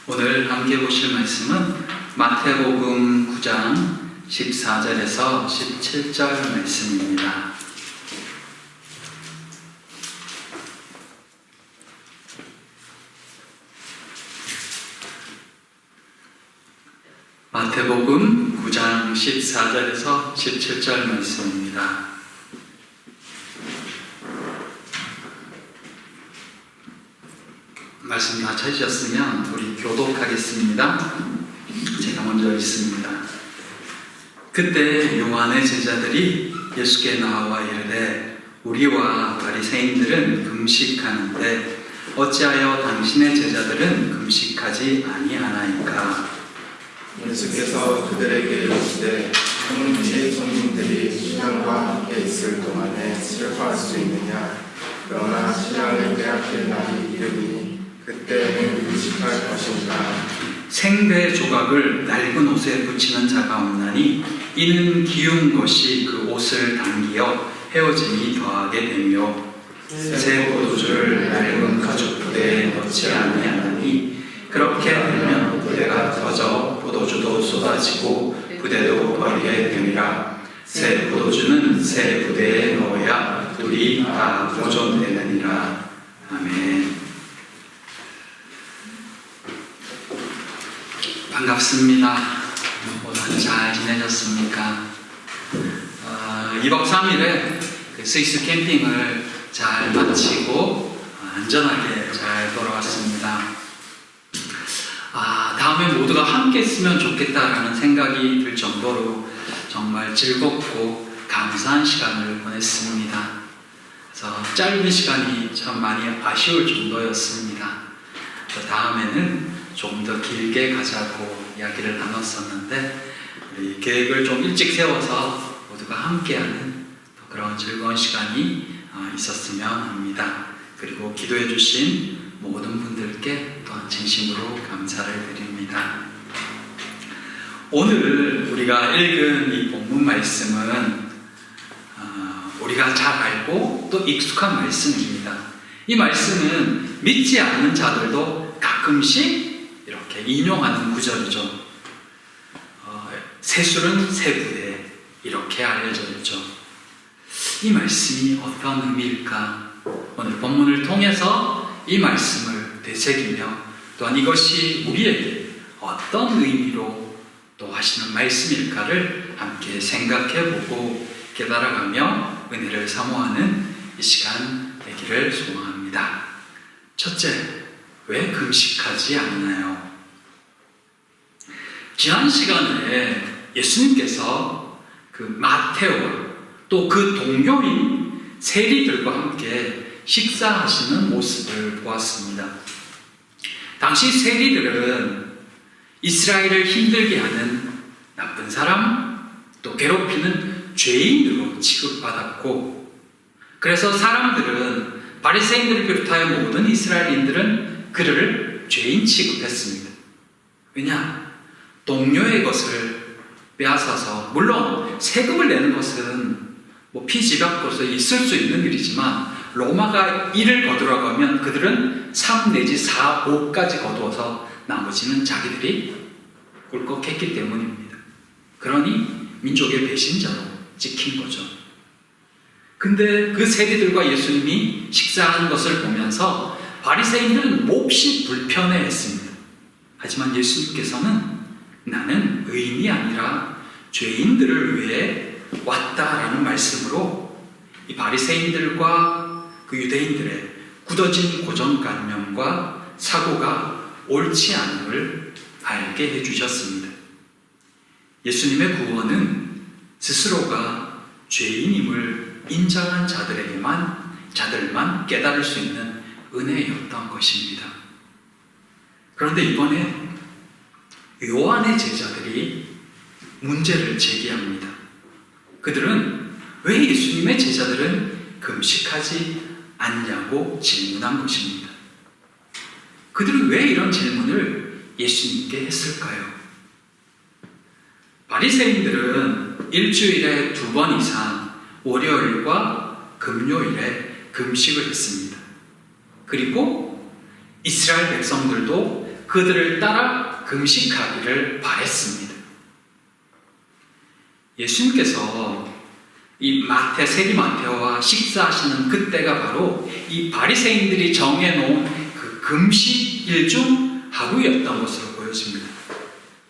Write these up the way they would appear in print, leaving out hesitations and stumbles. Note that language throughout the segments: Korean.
오늘 함께 보실 말씀은 마태복음 9장 14절에서 17절 말씀입니다. 마태복음 9장 14절에서 17절 말씀입니다. 말씀 다 찾으셨으면 우리 교독하겠습니다. 제가 먼저 읽습니다. 그때 요한의 제자들이 예수께 나와 이르되 우리와 바리새인들은 금식하는데 어찌하여 당신의 제자들은 금식하지 아니하나이까? 예수께서 그들에게 이르시되 주의 손님들이 신랑과 함께 있을 동안에 슬퍼할 수 있느냐? 그러나 신랑을 빼앗길 날이 이르니 그때는 금식할 것인가? 생배 조각을 낡은 옷에 붙이는 자가 없나니 이는 기운 것이 그 옷을 당기어 헤어짐이 더하게 되며 새 포도주를 낡은 가죽 부대에 넣지 아니하나니 그렇게 되면 부대가 터져 포도주도 쏟아지고 부대도 버리게 되니라. 새 포도주는 새 부대에 넣어야 둘이 다 보존되느니라. 아멘. 반갑습니다. 오늘 잘 지내셨습니까? 2박 3일에 스위스 캠핑을 잘 마치고 안전하게 잘 돌아왔습니다. 다음에 모두가 함께 했으면 좋겠다라는 생각이 들 정도로 정말 즐겁고 감사한 시간을 보냈습니다. 그래서 짧은 시간이 참 많이 아쉬울 정도였습니다. 다음에는 좀 더 길게 가자고 이야기를 나눴었는데 우리 계획을 좀 일찍 세워서 모두가 함께하는 그런 즐거운 시간이 있었으면 합니다. 그리고 기도해 주신 모든 분들께 또한 진심으로 감사를 드립니다. 오늘 우리가 읽은 이 본문 말씀은 우리가 잘 알고 또 익숙한 말씀입니다. 이 말씀은 믿지 않는 자들도 가끔씩 이렇게 인용하는 구절이죠. 새술은 새 부대 이렇게 알려져 있죠. 이 말씀이 어떤 의미일까? 오늘 본문을 통해서 이 말씀을 되새기며 또한 이것이 우리에게 어떤 의미로 또 하시는 말씀일까를 함께 생각해보고 깨달아가며 은혜를 사모하는 이 시간 되기를 소망합니다. 첫째, 왜 금식하지 않나요? 지난 시간에 예수님께서 그 마태와 또 그 동료인 세리들과 함께 식사하시는 모습을 보았습니다. 당시 세리들은 이스라엘을 힘들게 하는 나쁜 사람, 또 괴롭히는 죄인으로 취급받았고, 그래서 사람들은 바리새인들을 비롯하여 모든 이스라엘인들은 그를 죄인 취급했습니다. 왜냐? 동료의 것을 빼앗아서, 물론 세금을 내는 것은 피지각으로서 있을 수 있는 일이지만 로마가 이를 거두라고 하면 그들은 3 내지 4, 5까지 거두어서 나머지는 자기들이 꿀꺽했기 때문입니다. 그러니 민족의 배신자로 찍힌 거죠. 근데 그 세리들과 예수님이 식사하는 것을 보면서 바리새인들은 몹시 불편해했습니다. 하지만 예수님께서는 나는 의인이 아니라 죄인들을 위해 왔다라는 말씀으로 이 바리새인들과 그 유대인들의 굳어진 고정관념과 사고가 옳지 않음을 알게 해주셨습니다. 예수님의 구원은 스스로가 죄인임을 인정한 자들만 깨달을 수 있는 은혜였던 것입니다. 그런데 이번에 요한의 제자들이 문제를 제기합니다. 그들은 왜 예수님의 제자들은 금식하지 않냐고 질문한 것입니다. 그들은 왜 이런 질문을 예수님께 했을까요? 바리새인들은 일주일에 2번 이상 월요일과 금요일에 금식을 했습니다. 그리고 이스라엘 백성들도 그들을 따라 금식하기를 바랬습니다. 예수님께서 이 세리 마테오와 식사하시는 그때가 바로 이 바리새인들이 정해놓은 그 금식일 중 하루였던 것으로 보여집니다.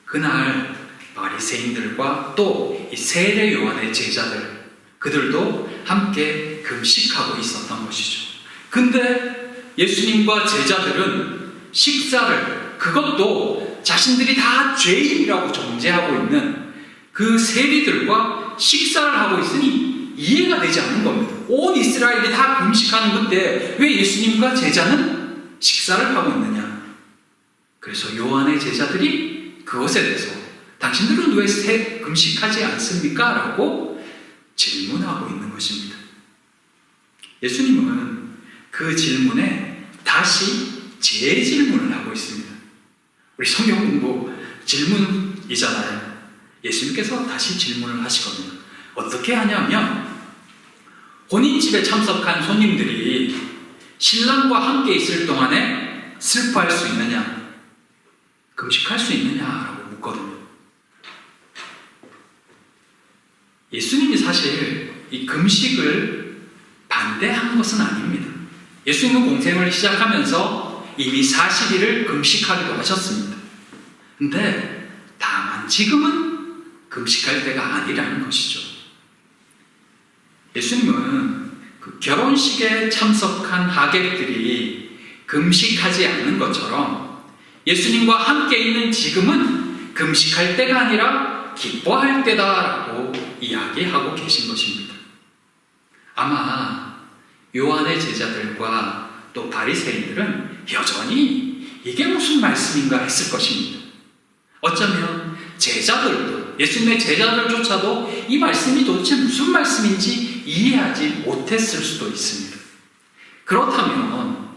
그날 바리새인들과 또 이 세례 요한의 제자들, 그들도 함께 금식하고 있었던 것이죠. 근데 예수님과 제자들은 식사를, 그것도 자신들이 다 죄인이라고 정죄하고 있는 그 세리들과 식사를 하고 있으니 이해가 되지 않는 겁니다. 온 이스라엘이 다 금식하는 그때 왜 예수님과 제자는 식사를 하고 있느냐? 그래서 요한의 제자들이 그것에 대해서 당신들은 왜 금식하지 않습니까? 라고 질문하고 있는 것입니다. 예수님은 그 질문에 다시 재질문을 하고 있습니다. 우리 성경 공부 질문이잖아요. 예수님께서 다시 질문을 하시거든요. 어떻게 하냐면 혼인집에 참석한 손님들이 신랑과 함께 있을 동안에 슬퍼할 수 있느냐, 금식할 수 있느냐라고 묻거든요. 예수님이 사실 이 금식을 반대한 것은 아닙니다. 예수님은 공생을 시작하면서 이미 40일을 금식하기도 하셨습니다. 근데 다만 지금은 금식할 때가 아니라는 것이죠. 예수님은 그 결혼식에 참석한 하객들이 금식하지 않는 것처럼 예수님과 함께 있는 지금은 금식할 때가 아니라 기뻐할 때다라고 이야기하고 계신 것입니다. 아마 요한의 제자들과 또 바리새인들은 여전히 이게 무슨 말씀인가 했을 것입니다. 어쩌면 제자들도, 예수님의 제자들조차도 이 말씀이 도대체 무슨 말씀인지 이해하지 못했을 수도 있습니다. 그렇다면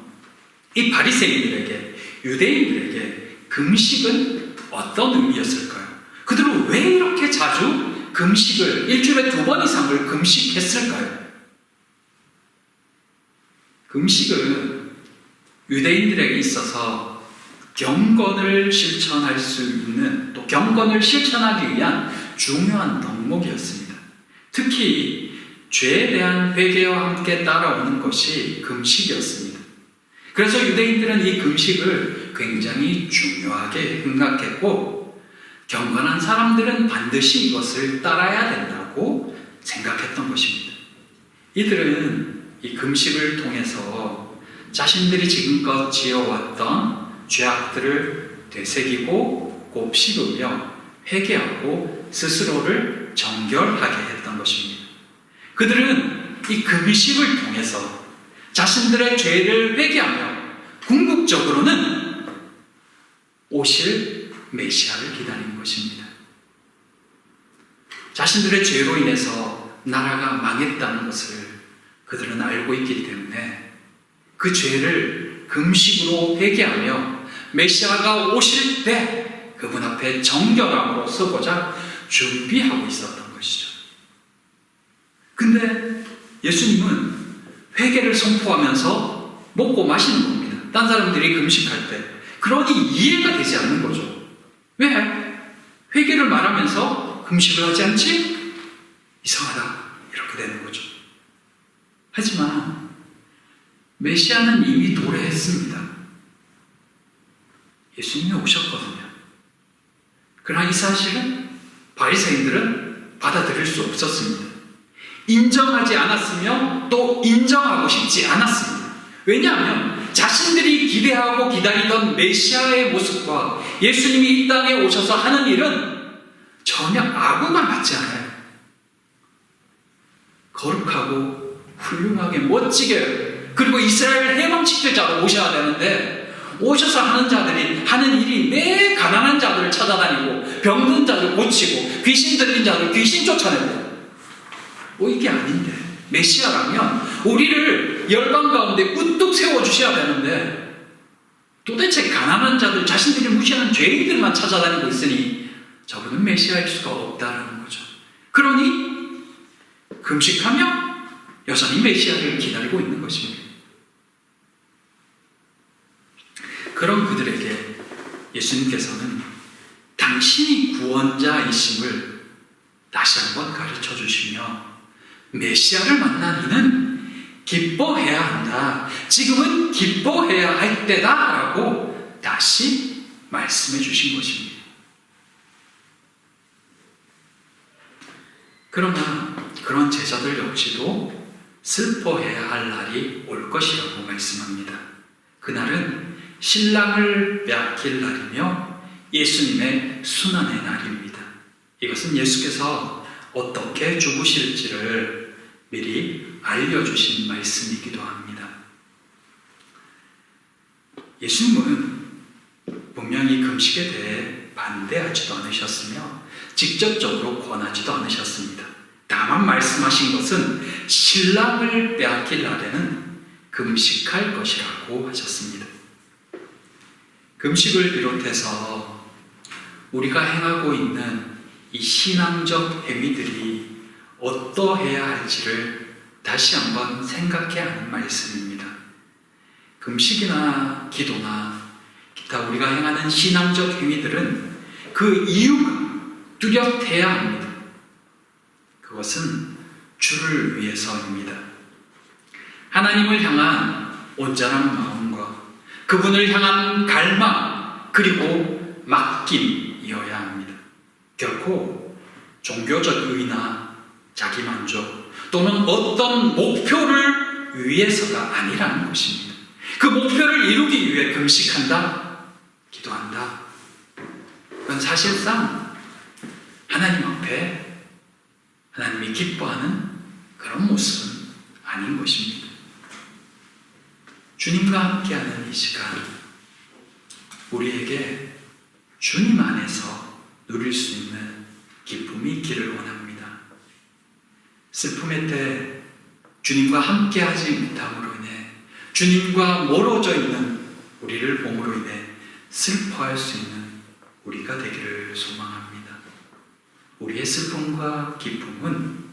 이 바리새인들에게, 유대인들에게 금식은 어떤 의미였을까요? 그들은 왜 이렇게 자주 금식을, 일주일에 2번 이상을 금식했을까요? 금식은 유대인들에게 있어서 경건을 실천할 수 있는, 또 경건을 실천하기 위한 중요한 덕목이었습니다. 특히 죄에 대한 회개와 함께 따라오는 것이 금식이었습니다. 그래서 유대인들은 이 금식을 굉장히 중요하게 생각했고, 경건한 사람들은 반드시 이것을 따라야 된다고 생각했던 것입니다. 이들은 이 금식을 통해서 자신들이 지금껏 지어왔던 죄악들을 되새기고 곱씹으며 회개하고 스스로를 정결하게 했던 것입니다. 그들은 이 금식을 통해서 자신들의 죄를 회개하며 궁극적으로는 오실 메시아를 기다리는 것입니다. 자신들의 죄로 인해서 나라가 망했다는 것을 그들은 알고 있기 때문에 그 죄를 금식으로 회개하며 메시아가 오실 때 그분 앞에 정결함으로 서고자 준비하고 있었던 것이죠. 근데 예수님은 회개를 선포하면서 먹고 마시는 겁니다. 딴 사람들이 금식할 때. 그러니 이해가 되지 않는 거죠. 왜? 회개를 말하면서 금식을 하지 않지? 이상하다. 이렇게 되는 거죠. 하지만 메시아는 이미 도래했습니다. 예수님이 오셨거든요. 그러나 이 사실은 바리새인들은 받아들일 수 없었습니다. 인정하지 않았으며 또 인정하고 싶지 않았습니다. 왜냐하면 자신들이 기대하고 기다리던 메시아의 모습과 예수님이 이 땅에 오셔서 하는 일은 전혀 아구가 맞지 않아요. 거룩하고 훌륭하게 멋지게, 그리고 이스라엘 해방축제자로 오셔야 되는데 오셔서 하는 자들이 하는 일이 매 가난한 자들을 찾아다니고 병든 자들 고치고 귀신 들린 자들 귀신 쫓아내고, 이게 아닌데 메시아라면 우리를 열방 가운데 우뚝 세워주셔야 되는데 도대체 가난한 자들, 자신들이 무시하는 죄인들만 찾아다니고 있으니 저분은 메시아일 수가 없다는 거죠. 그러니 금식하며 여전히 메시아를 기다리고 있는 것입니다. 그런 그들에게 예수님께서는 당신이 구원자이심을 다시 한번 가르쳐 주시며 메시아를 만난 이는 기뻐해야 한다. 지금은 기뻐해야 할 때다라고 다시 말씀해 주신 것입니다. 그러나 그런 제자들 역시도 슬퍼해야 할 날이 올 것이라고 말씀합니다. 그날은 신랑을 빼앗길 날이며 예수님의 순환의 날입니다. 이것은 예수께서 어떻게 죽으실지를 미리 알려주신 말씀이기도 합니다. 예수님은 분명히 금식에 대해 반대하지도 않으셨으며 직접적으로 권하지도 않으셨습니다. 다만 말씀하신 것은 신랑을 빼앗길 날에는 금식할 것이라고 하셨습니다. 금식을 비롯해서 우리가 행하고 있는 이 신앙적 행위들이 어떠해야 할지를 다시 한번 생각해야 하는 말씀입니다. 금식이나 기도나 기타 우리가 행하는 신앙적 행위들은 그 이유가 뚜렷해야 합니다. 그것은 주를 위해서입니다. 하나님을 향한 온전한 마음과 그분을 향한 갈망 그리고 맡김이어야 합니다. 결코 종교적 의나 자기만족 또는 어떤 목표를 위해서가 아니라는 것입니다. 그 목표를 이루기 위해 금식한다, 기도한다. 그건 사실상 하나님 앞에 하나님이 기뻐하는 그런 모습은 아닌 것입니다. 주님과 함께하는 이 시간, 우리에게 주님 안에서 누릴 수 있는 기쁨이 있기를 원합니다. 슬픔의 때 주님과 함께하지 못함으로 인해 주님과 멀어져 있는 우리를 봄으로 인해 슬퍼할 수 있는 우리가 되기를 소망합니다. 우리의 슬픔과 기쁨은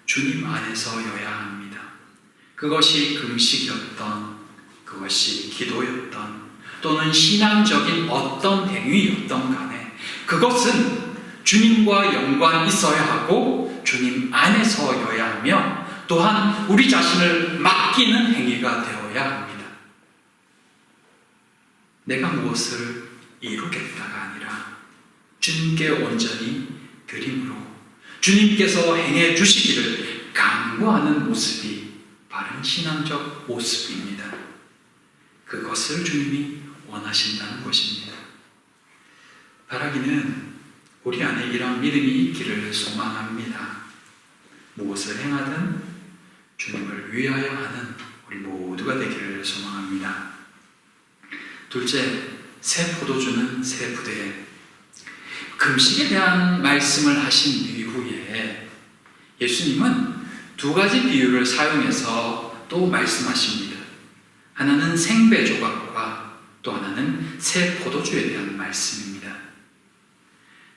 주님 안에서여야 합니다. 그것이 금식이었던, 그것이 기도였던, 또는 신앙적인 어떤 행위였던 간에 그것은 주님과 연관이 있어야 하고 주님 안에서여야 하며 또한 우리 자신을 맡기는 행위가 되어야 합니다. 내가 무엇을 이루겠다가 아니라 주님께 온전히 드림으로 주님께서 행해 주시기를 간구하는 모습이 바른 신앙적 모습입니다. 그것을 주님이 원하신다는 것입니다. 바라기는 우리 안에 이런 믿음이 있기를 소망합니다. 무엇을 행하든 주님을 위하여 하는 우리 모두가 되기를 소망합니다. 둘째, 새 포도주는 새 부대에 금식에 대한 말씀을 하신 이후에 예수님은 두 가지 비유를 사용해서 또 말씀하십니다. 하나는 생배 조각과 또 하나는 새 포도주에 대한 말씀입니다.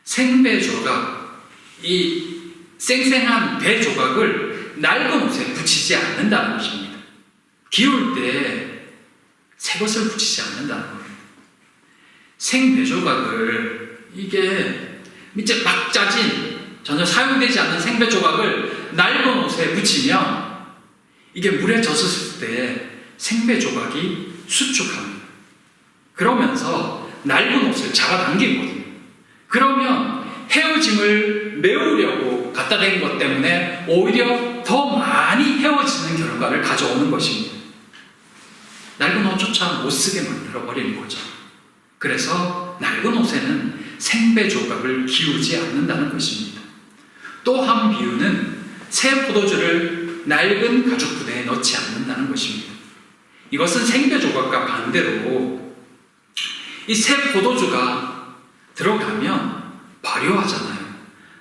생배 조각, 이 생생한 배 조각을 낡은 옷에 붙이지 않는다는 것입니다. 기울 때 새 것을 붙이지 않는다는 겁니다. 생배 조각을 이게 밑에 막 짜진 전혀 사용되지 않는 생배 조각을 낡은 옷에 붙이면 이게 물에 젖었을 때 생배 조각이 수축합니다. 그러면서 낡은 옷을 잡아당기거든요. 그러면 헤어짐을 메우려고 갖다 댄 것 때문에 오히려 더 많이 헤어지는 결과를 가져오는 것입니다. 낡은 옷조차 못 쓰게 만들어버리는 거죠. 그래서 낡은 옷에는 생배 조각을 기우지 않는다는 것입니다. 또 한 비유는 새 포도주를 낡은 가죽 부대에 넣지 않는다는 것입니다. 이것은 생배 조각과 반대로 이 새 포도주가 들어가면 발효하잖아요.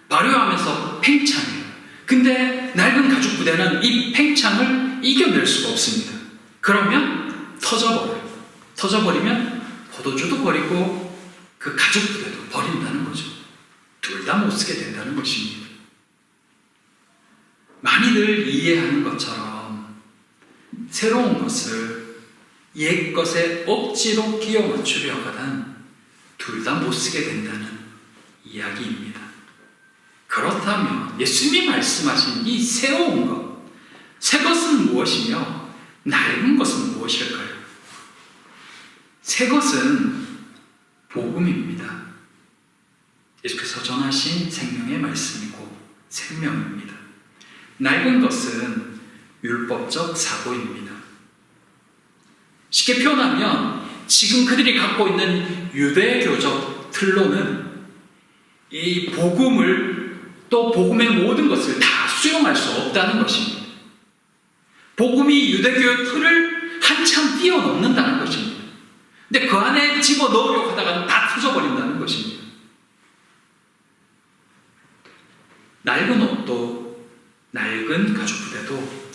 발효하면서 팽창해요. 근데 낡은 가죽 부대는 이 팽창을 이겨낼 수가 없습니다. 그러면 터져버려요. 터져버리면 포도주도 버리고 그 가죽 부대도 버린다는 거죠. 둘 다 못 쓰게 된다는 것입니다. 많이들 이해하는 것처럼 새로운 것을 옛 것에 억지로 끼워 맞추려 하는 둘 다 못 쓰게 된다는 이야기입니다. 그렇다면 예수님이 말씀하신 이 새로운 것, 새 것은 무엇이며 낡은 것은 무엇일까요? 새 것은 복음입니다. 예수께서 전하신 생명의 말씀이고 생명입니다. 낡은 것은 율법적 사고입니다. 쉽게 표현하면 지금 그들이 갖고 있는 유대교적 틀로는 이 복음을 또 복음의 모든 것을 다 수용할 수 없다는 것입니다. 복음이 유대교의 틀을 한참 뛰어넘는다는 것입니다. 근데 그 안에 집어넣으려고 하다가 다 터져버린다는 것입니다. 낡은 옷도 낡은 가죽 부대도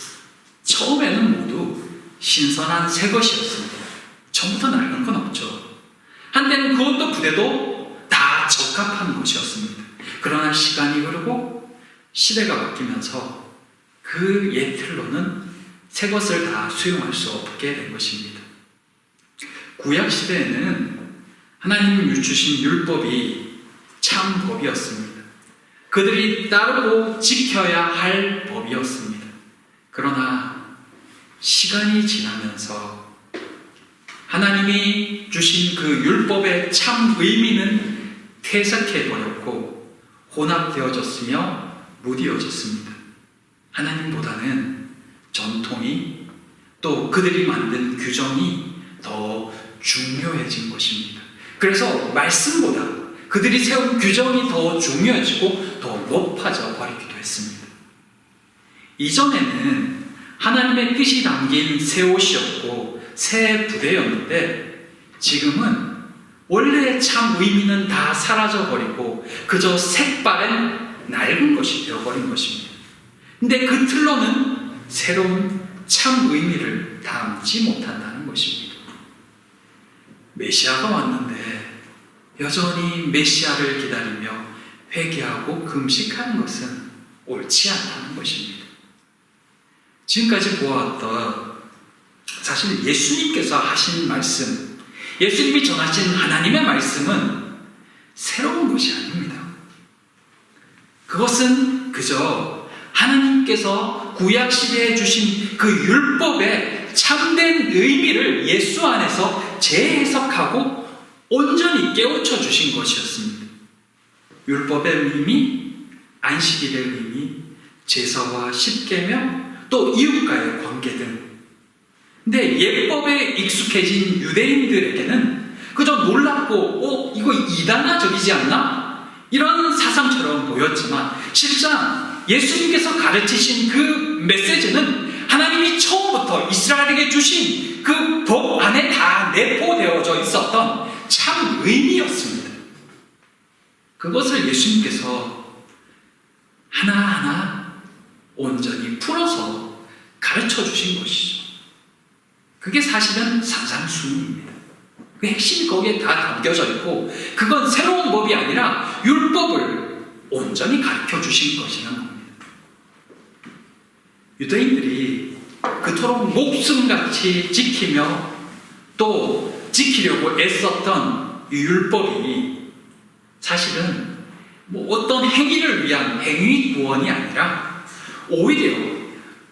처음에는 모두 신선한 새 것이었습니다. 처음부터 낡은 건 없죠. 한때는 그 옷도 부대도 다 적합한 것이었습니다. 그러나 시간이 흐르고 시대가 바뀌면서 그 옛 틀로는 새 것을 다 수용할 수 없게 된 것입니다. 구약 시대에는 하나님이 주신 율법이 참 법이었습니다. 그들이 따르고 지켜야 할 법이었습니다. 그러나 시간이 지나면서 하나님이 주신 그 율법의 참 의미는 퇴색해버렸고 혼합되어졌으며 무디어졌습니다. 하나님보다는 전통이 또 그들이 만든 규정이 더 중요해진 것입니다. 그래서 말씀보다 그들이 세운 규정이 더 중요해지고 더 높아져 버리기도 했습니다. 이전에는 하나님의 뜻이 담긴 새 옷이었고 새 부대였는데 지금은 원래의 참 의미는 다 사라져버리고 그저 색바랜 낡은 것이 되어버린 것입니다. 근데 그 틀로는 새로운 참 의미를 담지 못한다는 것입니다. 메시아가 왔는데 여전히 메시아를 기다리며 회개하고 금식하는 것은 옳지 않다는 것입니다. 지금까지 보아왔던 사실 예수님께서 하신 말씀, 예수님이 전하신 하나님의 말씀은 새로운 것이 아닙니다. 그것은 그저 하나님께서 구약시대에 주신 그 율법의 참된 의미를 예수 안에서 재해석하고 온전히 깨우쳐 주신 것이었습니다. 율법의 의미, 안식일의 의미, 제사와 십계명, 또 이웃과의 관계 등. 근데 예법에 익숙해진 유대인들에게는 그저 놀랍고 이거 이단화적이지 않나? 이런 사상처럼 보였지만 실상 예수님께서 가르치신 그 메시지는 하나님이 처음부터 이스라엘에게 주신 그 법 안에 다 내포되어져 있었던 참 의미였습니다. 그것을 예수님께서 하나하나 온전히 풀어서 가르쳐 주신 것이죠. 그게 사실은 산상수훈입니다. 그 핵심이 거기에 다 담겨져 있고 그건 새로운 법이 아니라 율법을 온전히 가르쳐 주신 것이라는 겁니다. 유대인들이 그토록 목숨같이 지키며 또 지키려고 애썼던 이 율법이 사실은 어떤 행위를 위한 행위 구원이 아니라 오히려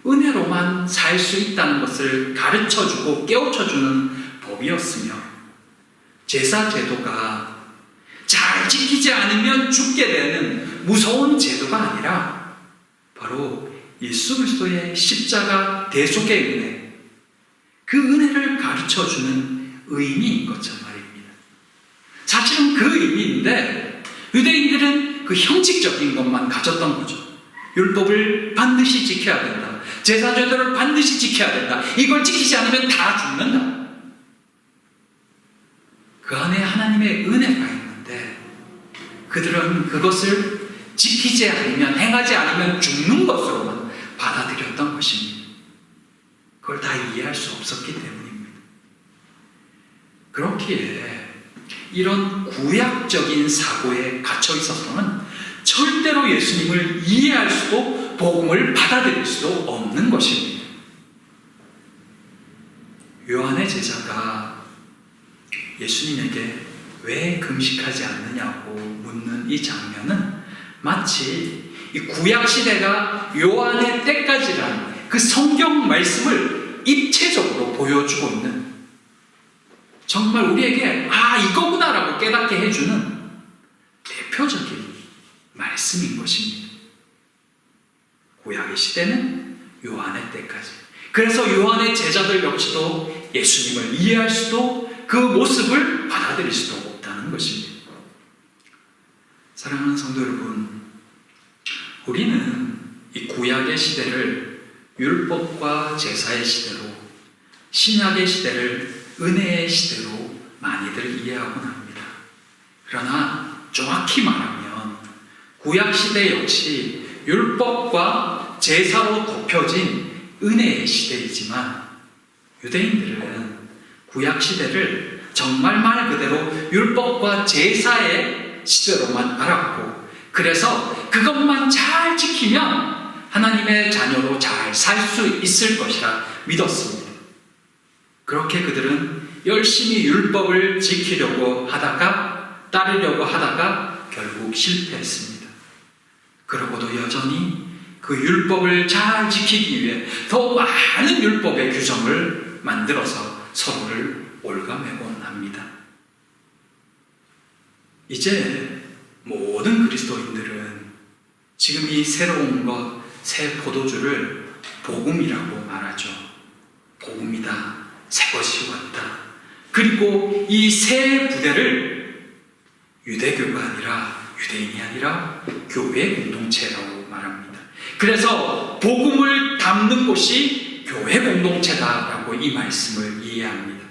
은혜로만 살 수 있다는 것을 가르쳐주고 깨우쳐주는 법이었으며 제사 제도가 잘 지키지 않으면 죽게 되는 무서운 제도가 아니라 바로 예수 그리스도의 십자가 대속의 은혜, 그 은혜를 가르쳐주는 의미인 것처럼 말입니다. 사실은 그 의미인데 유대인들은 그 형식적인 것만 가졌던 거죠. 율법을 반드시 지켜야 된다. 제사제도를 반드시 지켜야 된다. 이걸 지키지 않으면 다 죽는다. 그 안에 하나님의 은혜가 있는데 그들은 그것을 지키지 않으면, 행하지 않으면 죽는 것으로만 받아들였던 것입니다. 그걸 다 이해할 수 없었기 때문입니다. 그렇기에 이런 구약적인 사고에 갇혀 있어서는 절대로 예수님을 이해할 수도 복음을 받아들일 수도 없는 것입니다. 요한의 제자가 예수님에게 왜 금식하지 않느냐고 묻는 이 장면은 마치 이 구약시대가 요한의 때까지라는 그 성경 말씀을 입체적으로 보여주고 있는, 정말 우리에게 이거구나라고 깨닫게 해주는 대표적인 말씀인 것입니다. 구약의 시대는 요한의 때까지. 그래서 요한의 제자들 역시도 예수님을 이해할 수도 그 모습을 받아들일 수도 없다는 것입니다. 사랑하는 성도 여러분, 우리는 이 구약의 시대를 율법과 제사의 시대로, 신약의 시대를 은혜의 시대로 많이들 이해하곤 합니다. 그러나 정확히 말하면 구약 시대 역시 율법과 제사로 덮여진 은혜의 시대이지만, 유대인들은 구약 시대를 정말 말 그대로 율법과 제사의 시대로만 알았고, 그래서 그것만 잘 지키면 하나님의 자녀로 잘 살 수 있을 것이라 믿었습니다. 그렇게 그들은 열심히 율법을 지키려고 하다가, 따르려고 하다가 결국 실패했습니다. 그러고도 여전히 그 율법을 잘 지키기 위해 더 많은 율법의 규정을 만들어서 서로를 올가매곤 합니다. 이제 모든 그리스도인들은 지금 이 새로운 것, 새 포도주를 복음이라고 말하죠. 복음이다, 새 것이 왔다. 그리고 이 새 부대를 유대교가 아니라, 유대인이 아니라 교회 공동체라고 말합니다. 그래서 복음을 담는 곳이 교회 공동체다라고 이 말씀을 이해합니다.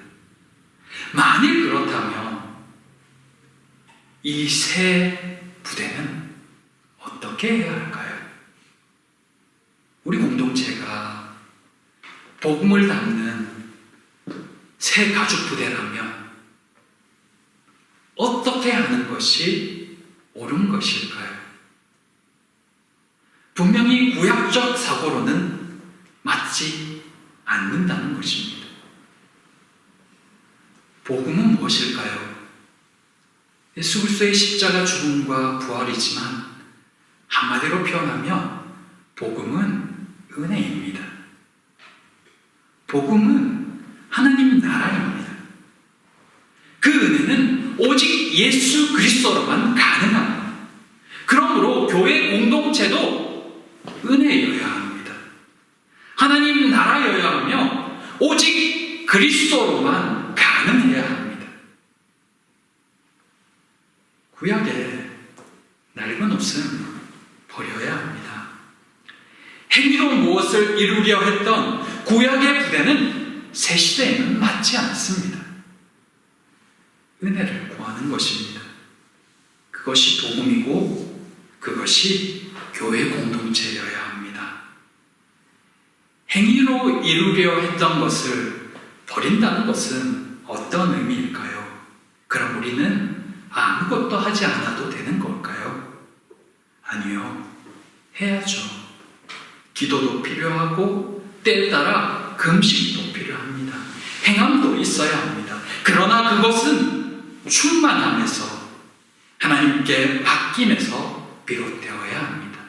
만일 그렇다면 이 새 부대는 어떻게 해야 할까요? 우리 공동체가 복음을 담는 새 가죽 부대라면 어떻게 하는 것이 옳은 것일까요? 분명히 구약적 사고로는 맞지 않는다는 것입니다. 복음은 무엇일까요? 예수 그리스도의 십자가 죽음과 부활이지만, 한마디로 표현하면 복음은 은혜입니다. 복음은 하나님 나라입니다. 그 은혜는 오직 예수 그리스도로만 가능합니다. 그러므로 교회 공동체도 은혜여야 합니다. 하나님 나라여야 하며 오직 그리스도로만 가능해야 합니다. 구약의 낡은 옷은 버려야 합니다. 행위로 무엇을 이루려 했던 구약의 부대는 새 시대에는 맞지 않습니다. 은혜를 구하는 것입니다. 그것이 복음이고 그것이 교회 공동체여야 합니다. 행위로 이루려 했던 것을 버린다는 것은 어떤 의미일까요? 그럼 우리는 아무것도 하지 않아도 되는 걸까요? 아니요. 해야죠. 기도도 필요하고 때에 따라 금식도 필요합니다. 행함도 있어야 합니다. 그러나 그것은 충만함에서, 하나님께 맡김에서 비롯되어야 합니다.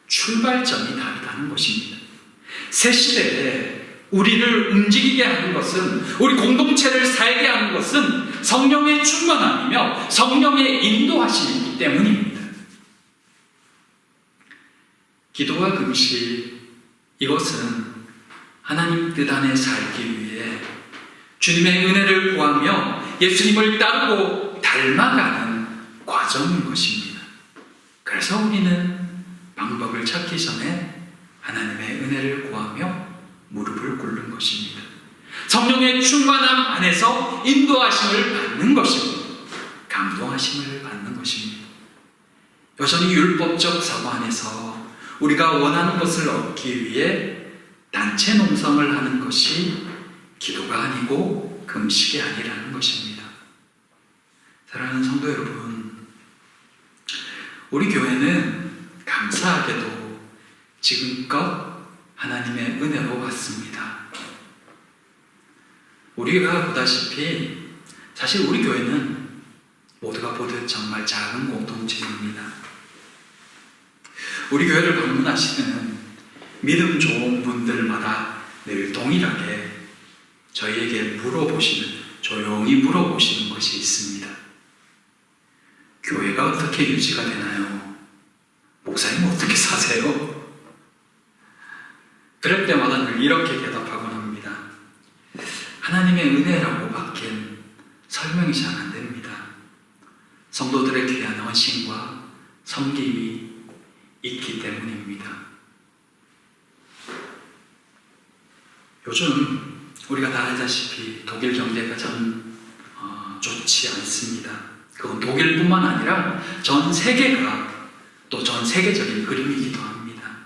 출발점이 다르다는 것입니다. 새 시대에 우리를 움직이게 하는 것은, 우리 공동체를 살게 하는 것은 성령의 충만함이며 성령의 인도하심이기 때문입니다. 기도와 금식, 이것은 하나님 뜻 안에 살기 위해 주님의 은혜를 구하며 예수님을 따르고 닮아가는 과정인 것입니다. 그래서 우리는 방법을 찾기 전에 하나님의 은혜를 구하며 무릎을 꿇는 것입니다. 성령의 충만함 안에서 인도하심을 받는 것입니다. 감동하심을 받는 것입니다. 여전히 율법적 사고 안에서 우리가 원하는 것을 얻기 위해 단체 농성을 하는 것이 기도가 아니고 금식이 아니라는 것입니다. 사랑하는 성도 여러분, 우리 교회는 감사하게도 지금껏 하나님의 은혜로 왔습니다. 우리가 보다시피 사실 우리 교회는 정말 작은 공동체입니다. 우리 교회를 방문하시는 믿음 좋은 분들마다 늘 동일하게 저희에게 조용히 물어보시는 것이 있습니다. 교회가 어떻게 유지가 되나요? 목사님 어떻게 사세요? 그럴 때마다 늘 이렇게 대답하곤 합니다. 하나님의 은혜라고 밖엔 설명이 잘 안 됩니다. 성도들의 귀한 헌신과 섬김이 있기 때문입니다. 요즘 우리가 다 알다시피 독일 경제가 참 좋지 않습니다. 그건 독일뿐만 아니라 전 세계가 또 전 세계적인 흐름이기도 합니다.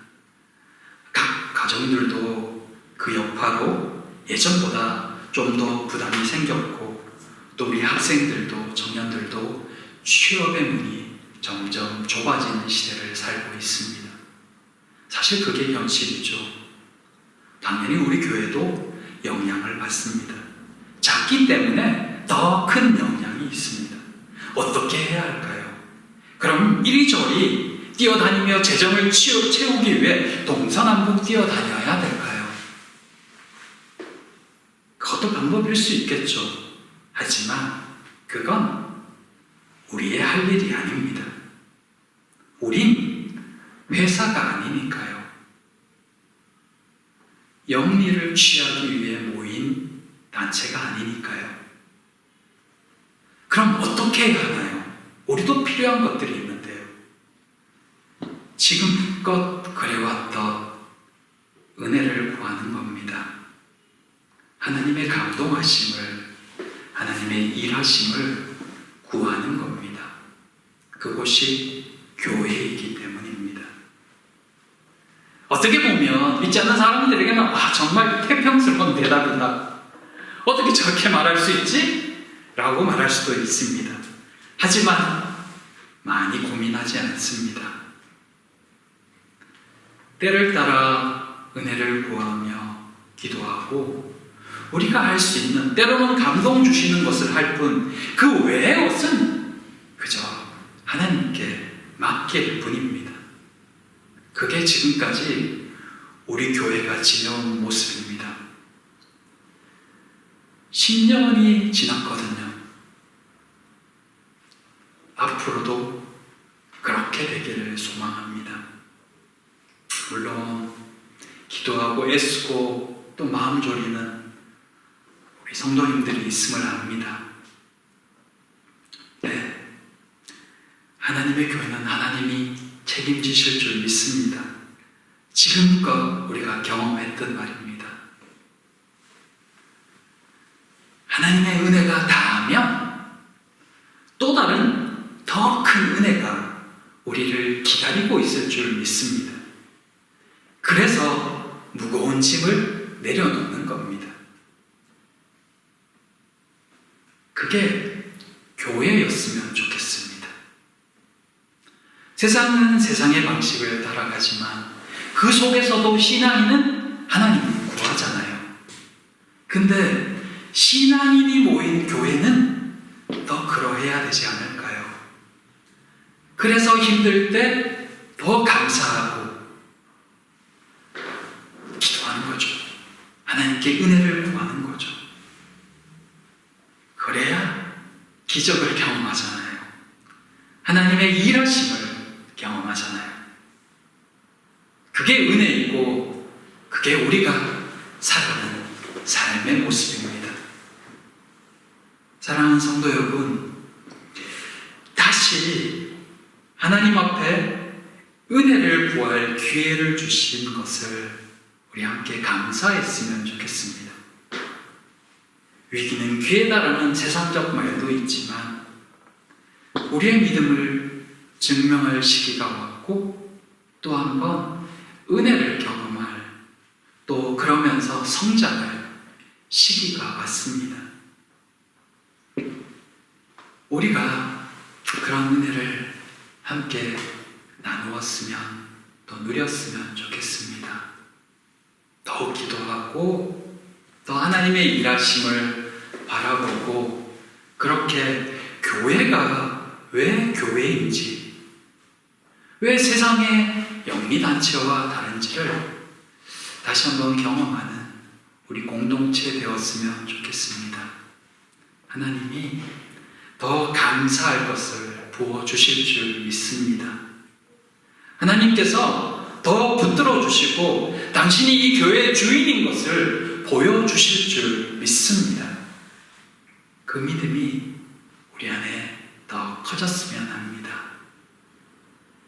각 가정들도 그 여파로 예전보다 좀 더 부담이 생겼고 또 우리 학생들도 청년들도 취업의 문이 점점 좁아지는 시대를 살고 있습니다. 사실 그게 현실이죠. 당연히 우리 교회도 영향을 받습니다. 작기 때문에 더 큰 영향이 있습니다. 어떻게 해야 할까요? 그럼 이리저리 뛰어다니며 재정을 채우기 위해 동서남북 뛰어다녀야 될까요? 그것도 방법일 수 있겠죠. 하지만 그건 우리의 할 일이 아닙니다. 우린 회사가 아니니까요. 영리를 취하기 위해 모인 단체가 아니니까요. 그럼 어떻게 해야 하나요? 우리도 필요한 것들이 있는데요. 지금껏 그래왔던 은혜를 구하는 겁니다. 하나님의 감동하심을, 하나님의 일하심을 구하는 겁니다. 그곳이 교회이기 때문입니다. 어떻게 보면 믿지 않는 사람들에게는 정말 태평스러운 대답이다. 어떻게 저렇게 말할 수 있지? 라고 말할 수도 있습니다. 하지만 많이 고민하지 않습니다. 때를 따라 은혜를 구하며 기도하고 우리가 할 수 있는, 때로는 감동 주시는 것을 할 뿐 그 외의 것은 그저 하나님께 맡길 뿐입니다. 그게 지금까지 우리 교회가 지내온 모습입니다. 10년이 지났거든요. 앞으로도 그렇게 되기를 소망합니다. 물론 기도하고 애쓰고 또 마음 졸이는 우리 성도님들이 있음을 압니다. 네, 하나님의 교회는 하나님이 책임지실 줄 믿습니다. 지금껏 우리가 경험했던 말입니다. 하나님의 은혜가 다하면 또 다른 더 큰 은혜가 우리를 기다리고 있을 줄 믿습니다. 그래서 무거운 짐을 내려놓는 겁니다. 그게 교회였으면 좋겠습니다. 세상은 세상의 방식을 따라가지만 그 속에서도 신앙인은 하나님을 구하잖아요. 근데 신앙인이 모인 교회는 더 그러해야 되지 않을까요? 그래서 힘들 때 더 감사하고 기도하는 거죠. 하나님께 은혜를 구하는 거죠. 그래야 기적을 경험하잖아요. 하나님의 일하심을 경험하잖아요. 그게 은혜이고 그게 우리가 살아가는 삶의 모습입니다. 사랑하는 성도 여러분, 다시 하나님 앞에 은혜를 구할 기회를 주신 것을 우리 함께 감사했으면 좋겠습니다. 위기는 기회다라는 세상적 말도 있지만 우리의 믿음을 증명할 시기가 왔고 또 한 번 은혜를 경험할, 또 그러면서 성장할 시기가 왔습니다. 우리가 그런 은혜를 함께 나누었으면, 또 누렸으면 좋겠습니다. 더욱 기도하고 또 하나님의 일하심을 바라보고 그렇게 교회가 왜 교회인지, 왜 세상의 영리단체와 다른지를 다시 한번 경험하는 우리 공동체 되었으면 좋겠습니다. 하나님이 더 감사할 것을 부어주실 줄 믿습니다. 하나님께서 더 붙들어 주시고 당신이 이 교회의 주인인 것을 보여주실 줄 믿습니다. 그 믿음이 우리 안에 더 커졌으면 합니다.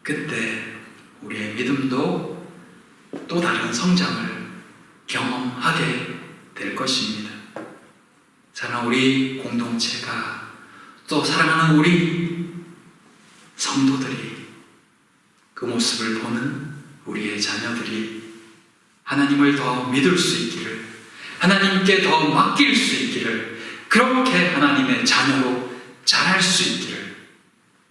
그때 우리의 믿음도 또 다른 성장을 경험하게 될 것입니다. 사랑하는 우리 공동체가, 또 사랑하는 우리 성도들이, 그 모습을 보는 우리의 자녀들이 하나님을 더 믿을 수 있기를, 하나님께 더 맡길 수 있기를, 그렇게 하나님의 자녀로 자랄 수 있기를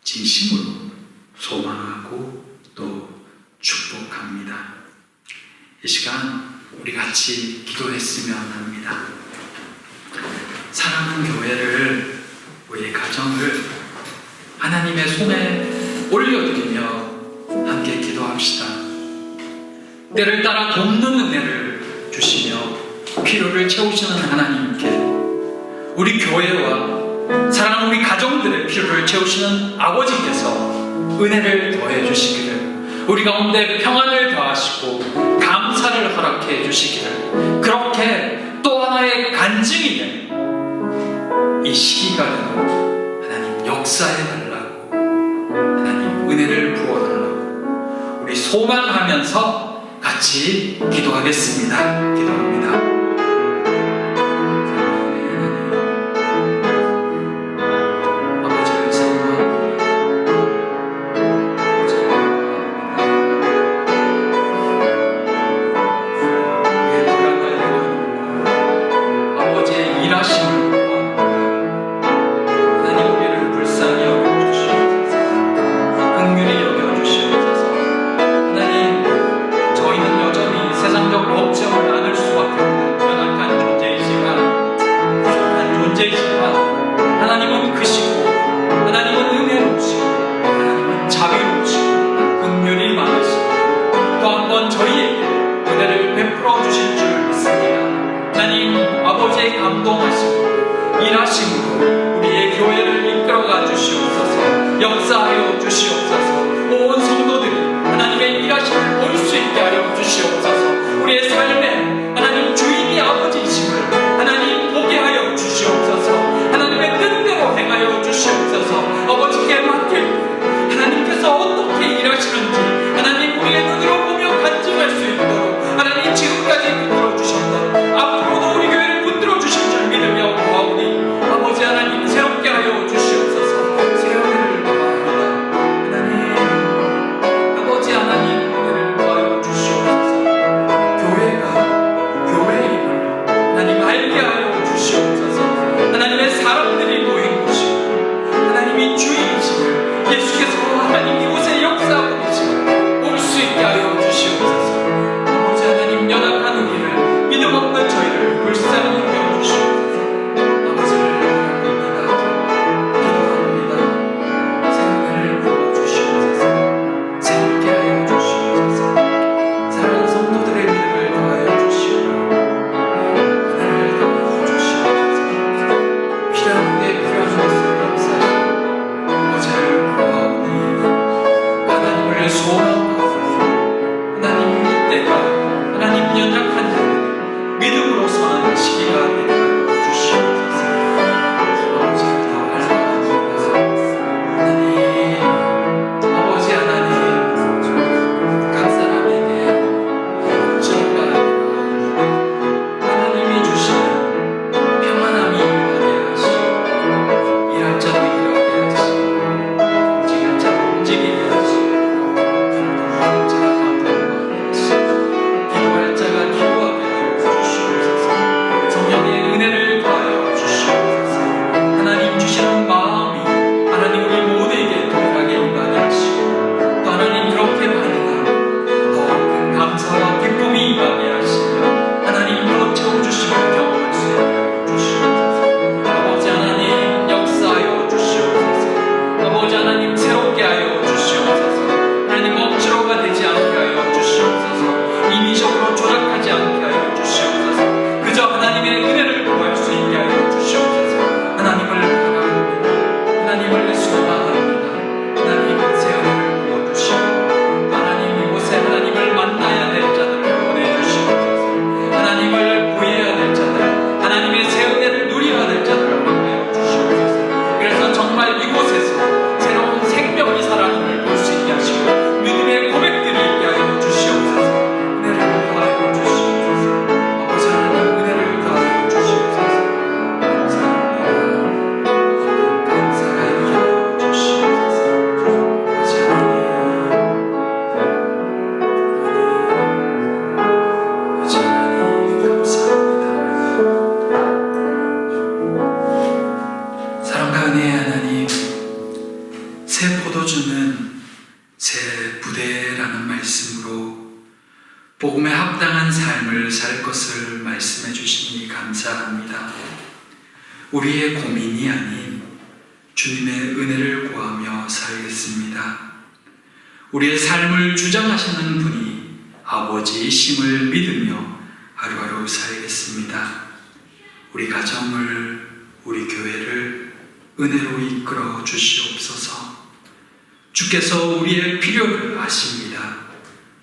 진심으로 소망하고 또 축복합니다. 이 시간 우리 같이 기도했으면 합니다. 사랑하는 교회를, 우리의 가정을 하나님의 손에 올려드리며 함께 기도합시다. 때를 따라 돕는 은혜를 주시며 필요를 채우시는 하나님께, 우리 교회와 사랑하는 우리 가정들의 필요를 채우시는 아버지께서 은혜를 더해 주시기를, 우리 가운데 평안을 더하시고 감사를 허락해 주시기를, 그렇게 또 하나의 간증이 되는 이 시기가는 하나님 역사해 달라고, 하나님 은혜를 부어 달라고 우리 소망하면서 같이 기도하겠습니다. 기도합니다. 새 포도주는 새 부대라는 말씀으로 복음에 합당한 삶을 살 것을 말씀해 주시니 감사합니다. 우리의 고민이 아닌 주님의 은혜를 구하며 살겠습니다. 우리의 삶을 주장하시는 분이 아버지이심을 믿으며 하루하루 살겠습니다. 우리 가정을, 우리 교회를 은혜로 이끌어 주시옵소서. 주께서 우리의 필요를 아십니다.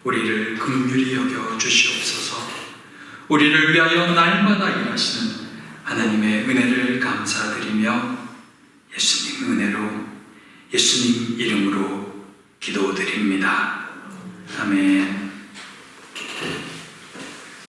우리를 긍휼히 여겨 주시옵소서. 우리를 위하여 날마다 일하시는 하나님의 은혜를 감사드리며 예수님 은혜로, 예수님 이름으로 기도드립니다. 아멘.